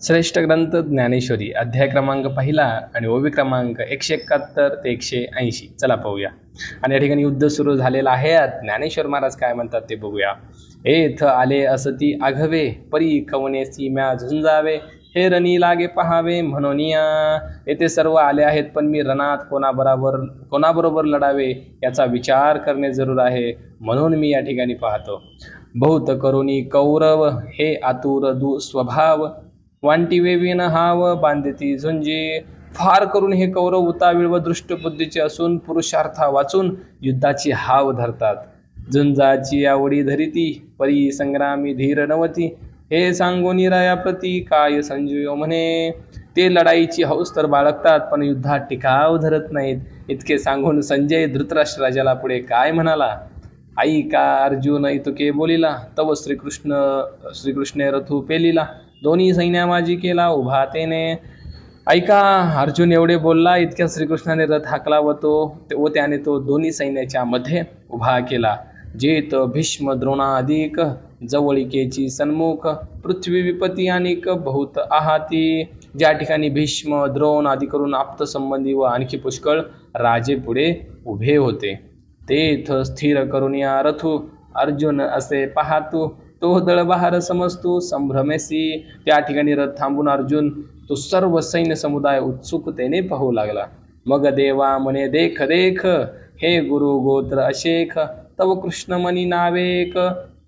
श्रेष्ठ ग्रंथ ज्ञानेश्वरी अध्याय क्रमांक पहिला आणि ओवी क्रमांक 171 ते 180. चला पाहूया. आणि या ठिकाणी युद्ध सुरू झालेलं आहे. ज्ञानेश्वर महाराज काय म्हणतात ते बघूया. एथ आले असती आघवे परी कवनेसी म्या झुंजावे हे रणी लागे पहावे म्हणूनिया. येथे सर्व आले आहेत पण मी रणात कोणाबरोबर लढावे याचा विचार करणे जरूर आहे, म्हणून मी या ठिकाणी पाहतो. बहुत करुणी कौरव हे आतुर स्वभाव वांटी वेवीन हाव बांधती झुंजी. फार करून हे कौरव उतावीळ व दृष्ट बुद्धीचे असून पुरुषार्था वाचून युद्धाची हाव धरतात. झुंजाची आवडी धरिती परी संग्रामी धीर नवती हे सांगून रायाप्रती काय संजीव म्हणे. ते लढाईची हौस तर बाळगतात पण युद्धात टिकाव धरत नाहीत. इतके सांगून संजय धृतराष्ट्र राजाला पुढे काय म्हणाला. आई का अर्जुन इतके बोलिला तव श्रीकृष्णे रथू पेलिला दोन्ही सैन्या माझी केला उभा तेने. ऐका, अर्जुन एवढे बोलला इतक्या श्रीकृष्णाने रथ हाकला व त्याने तो दोन्ही सैन्याच्या मध्ये उभा केला. जेत भीष्म द्रोणाधिक जवळिकेची सन्मुख पृथ्वी विपती अनिक बहुत आहाती. ज्या ठिकाणी भीष्म द्रोण आदी करून आप्तसंबंधी व आणखी पुष्कळ राजे पुढे उभे होते तेथ स्थिर करून या रथू अर्जुन असे पाहातू तो दळबहार समजतू संभ्रमेसी. त्या ठिकाणी रथ थांबून अर्जुन तो सर्व सैन्य समुदाय उत्सुकतेने पाहू लागला. मग देवा म्हणे देख देख हे गुरु गोत्र अशेख तव कृष्णमणी नावेक.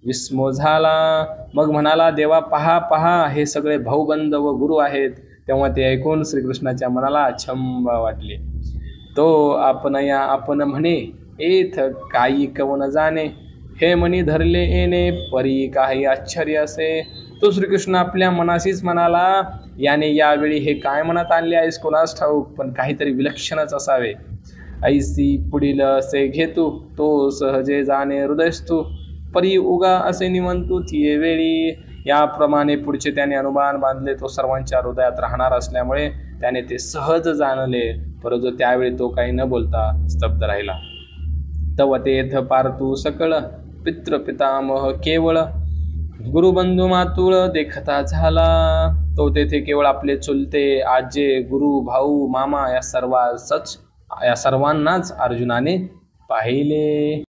विस्मो झाला. मग म्हणाला देवा पहा पहा हे सगळे भाऊबंद व गुरु आहेत. तेव्हा ते ऐकून श्रीकृष्णाच्या मनाला छंब वाटले. तो आपण म्हणे एथ काही कवन जाणे हे मनी धरले येणे परी काही आश्चर्य असे. तो श्रीकृष्ण आपल्या मनाशीच म्हणाला याने यावेळी हे काय मनात आणले आहेस कोणास ठाऊक, पण काहीतरी विलक्षणच असावे. ऐसी पुढील असे घेतू तो सहजे जाणे हृदयस्थू परी उगा असे निमंतू थिये वेळी. याप्रमाणे पुढचे त्याने अनुमान बांधले. तो सर्वांच्या हृदयात राहणार असल्यामुळे त्याने ते सहज जाणले, परंतु त्यावेळी तो काही न बोलता स्तब्ध राहिला. तव तेथ पार्थू सकळ पितृ पितामह केवळ गुरुबंधू मातुळ देखता झाला. तो तेथे केवळ आपले चुलते आजे गुरु भाऊ मामा या सर्वांनाच अर्जुनाने पाहिले.